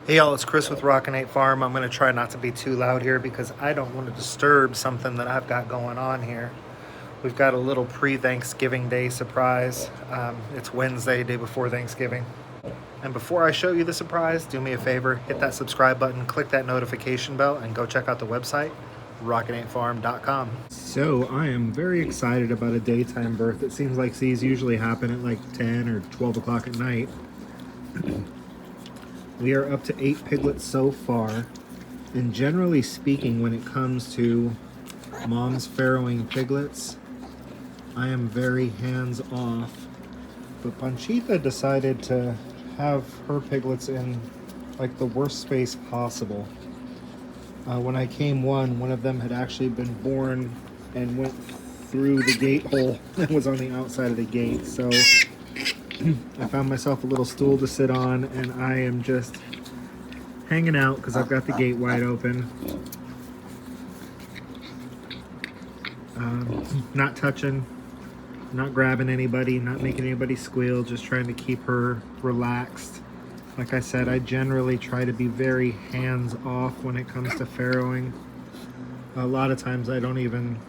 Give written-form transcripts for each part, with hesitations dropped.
Hey y'all, it's Chris with Rockin Farm. I'm going to try not to be too loud here because I don't want to disturb something that I've got going on here. We've got a little pre-Thanksgiving Day surprise. It's Wednesday, day before Thanksgiving. And before I show you the surprise, do me a favor, hit that subscribe button, click that notification bell, and go check out the website, rockin8farm.com. So I am very excited about a daytime birth. It seems like these usually happen at like 10 or 12 o'clock at night. We are up to 8 piglets so far, and generally speaking, when it comes to moms farrowing piglets, I am very hands off. But Panchita decided to have her piglets in like the worst space possible. When I came one of them had actually been born and went through the gate hole that was on the outside of the gate. So I found myself a little stool to sit on, and I am just hanging out because I've got the gate wide open. Not touching, not grabbing anybody, not making anybody squeal, just trying to keep her relaxed. Like I said, I generally try to be very hands off when it comes to farrowing. A lot of times I don't even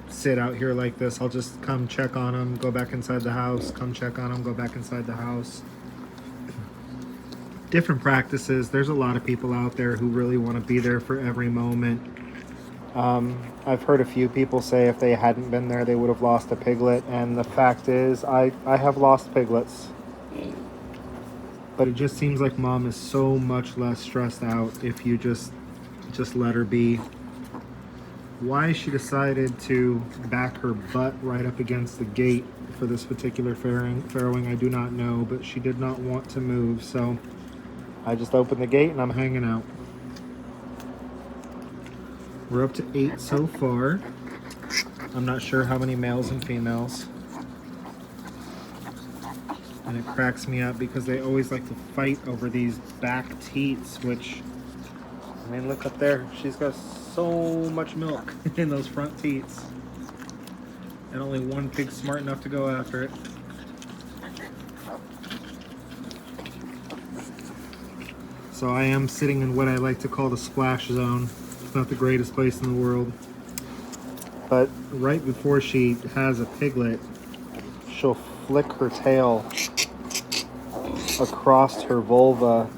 sit out here like this. I'll just come check on them, go back inside the house, come check on them, go back inside the house. Different practices. There's a lot of people out there who really want to be there for every moment. I've heard a few people say if they hadn't been there, they would have lost a piglet. And the fact is, I have lost piglets. But it just seems like mom is so much less stressed out if you just let her be. Why she decided to back her butt right up against the gate for this particular farrowing, I do not know, but she did not want to move, so I just opened the gate and I'm hanging out. We're up to 8 so far. I'm not sure how many males and females. And it cracks me up because they always like to fight over these back teats, which, I mean, look up there. She's got so much milk in those front teats. And only one pig's smart enough to go after it. So I am sitting in what I like to call the splash zone. It's not the greatest place in the world. But right before she has a piglet, she'll flick her tail across her vulva.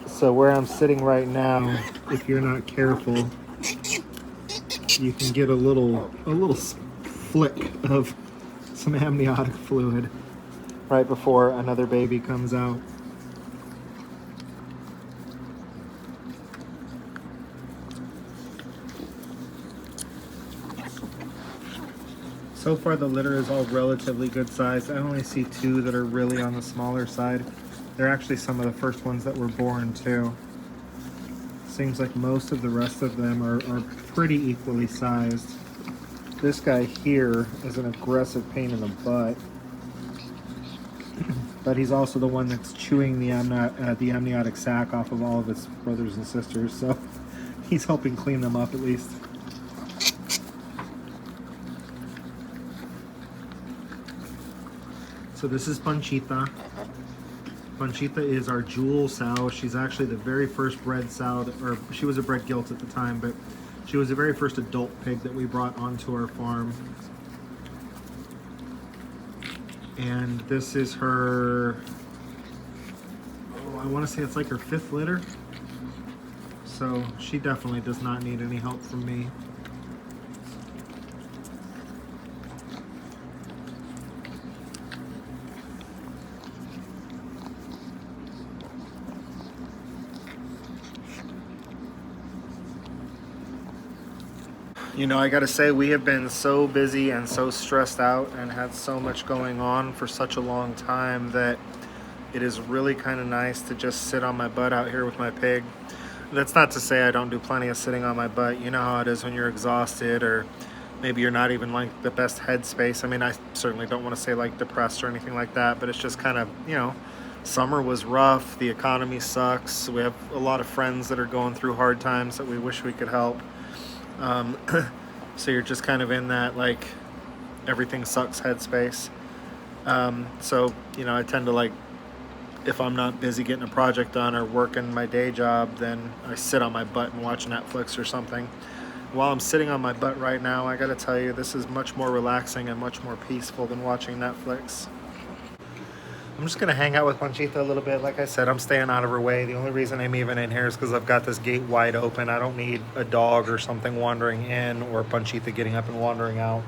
So where I'm sitting right now, if you're not careful, you can get a little flick of some amniotic fluid right before another baby comes out. So far the litter is all relatively good size. I only see 2 that are really on the smaller side. They're actually some of the first ones that were born too. Seems like most of the rest of them are pretty equally sized. This guy here is an aggressive pain in the butt. But he's also the one that's chewing the amniotic sac off of all of his brothers and sisters, so he's helping clean them up at least. So this is Panchita. Panchita is our jewel sow. She's actually the very first bred sow, or she was a bred gilt at the time, but she was the very first adult pig that we brought onto our farm. And this is her, I want to say it's like her 5th litter. So she definitely does not need any help from me. You know, I gotta say, we have been so busy and so stressed out and had so much going on for such a long time that it is really kind of nice to just sit on my butt out here with my pig. That's not to say I don't do plenty of sitting on my butt. You know how it is when you're exhausted, or maybe you're not even like the best headspace. I mean, I certainly don't want to say like depressed or anything like that, but it's just kind of, you know, summer was rough, the economy sucks, we have a lot of friends that are going through hard times that we wish we could help. So you're just kind of in that like everything sucks headspace. So, you know, I tend to like if I'm not busy getting a project done or working my day job, then I sit on my butt and watch Netflix or something. While I'm sitting on my butt right now, I gotta tell you, this is much more relaxing and much more peaceful than watching Netflix. I'm just gonna hang out with Panchita a little bit. Like I said, I'm staying out of her way. The only reason I'm even in here is because I've got this gate wide open. I don't need a dog or something wandering in or Panchita getting up and wandering out.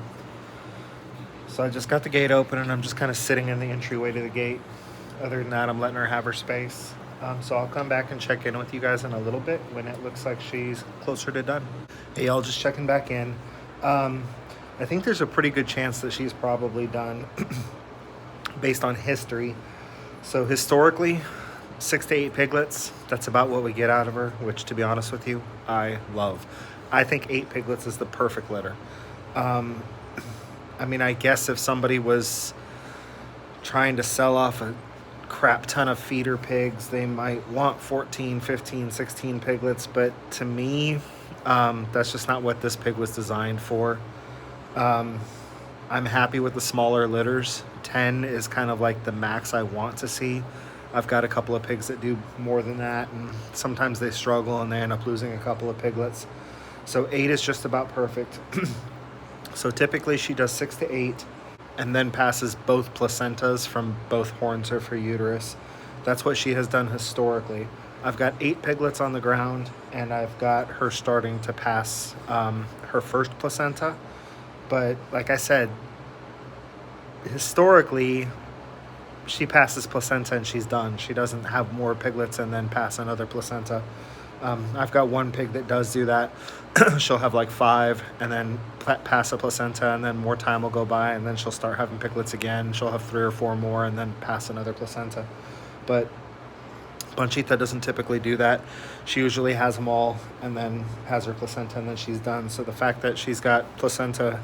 So I just got the gate open and I'm just kind of sitting in the entryway to the gate. Other than that, I'm letting her have her space. So I'll come back and check in with you guys in a little bit when it looks like she's closer to done. Hey, y'all, just checking back in. I think there's a pretty good chance that she's probably done based on history. So historically, 6 to 8 piglets, that's about what we get out of her, which, to be honest with you, I love. I think 8 piglets is the perfect litter. I mean, I guess if somebody was trying to sell off a crap ton of feeder pigs, they might want 14, 15, 16 piglets, but to me, that's just not what this pig was designed for. I'm happy with the smaller litters. 10 is kind of like the max I want to see. I've got a couple of pigs that do more than that, and sometimes they struggle and they end up losing a couple of piglets. So 8 is just about perfect. So typically she does 6 to 8 and then passes both placentas from both horns of her uterus. That's what she has done historically. I've got 8 piglets on the ground, and I've got her starting to pass her first placenta. But like I said, historically, she passes placenta and she's done. She doesn't have more piglets and then pass another placenta. I've got one pig that does do that. She'll have like 5 and then pass a placenta, and then more time will go by, and then she'll start having piglets again. She'll have 3 or 4 more and then pass another placenta. But Panchita doesn't typically do that. She usually has them all and then has her placenta and then she's done. So the fact that she's got placenta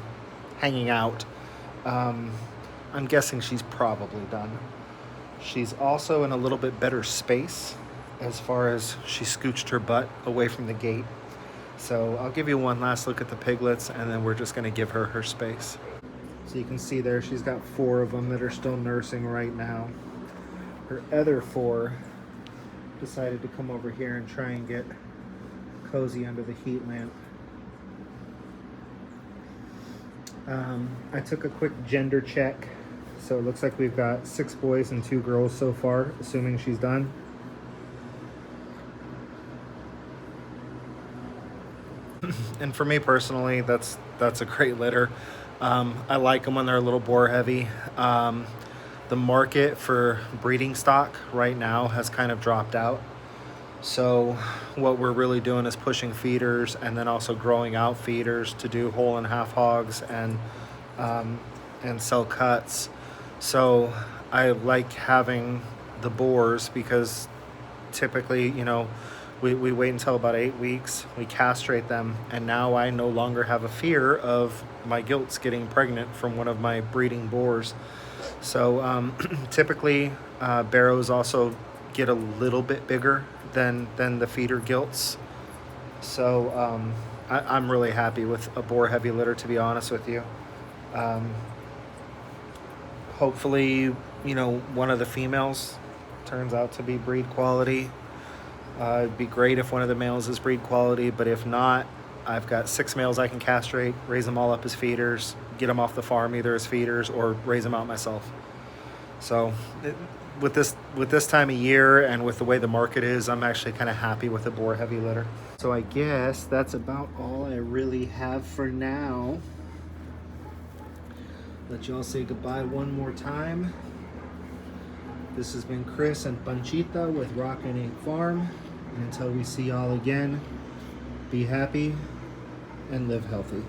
hanging out, I'm guessing she's probably done. She's also in a little bit better space as far as she scooched her butt away from the gate. So I'll give you one last look at the piglets, and then we're just going to give her her space. So you can see there, she's got 4 of them that are still nursing right now. Her other 4 decided to come over here and try and get cozy under the heat lamp. I took a quick gender check. So it looks like we've got 6 boys and 2 girls so far, assuming she's done. And for me personally, that's a great litter. I like them when they're a little bore heavy. The market for breeding stock right now has kind of dropped out. So what we're really doing is pushing feeders and then also growing out feeders to do whole and half hogs and sell cuts. So I like having the boars because typically, you know, we wait until about 8 weeks, we castrate them, and now I no longer have a fear of my gilts getting pregnant from one of my breeding boars. So typically barrows also get a little bit bigger than the feeder gilts. So I'm really happy with a boar heavy litter, to be honest with you. Hopefully, you know, one of the females turns out to be breed quality. It'd be great if one of the males is breed quality, but if not, I've got 6 males I can castrate, raise them all up as feeders, get them off the farm either as feeders or raise them out myself. So with this time of year and with the way the market is, I'm actually kind of happy with the boar heavy litter. So I guess that's about all I really have for now. Let y'all say goodbye one more time. This has been Chris and Panchita with Rockin Farm. And until we see y'all again, be happy and live healthy.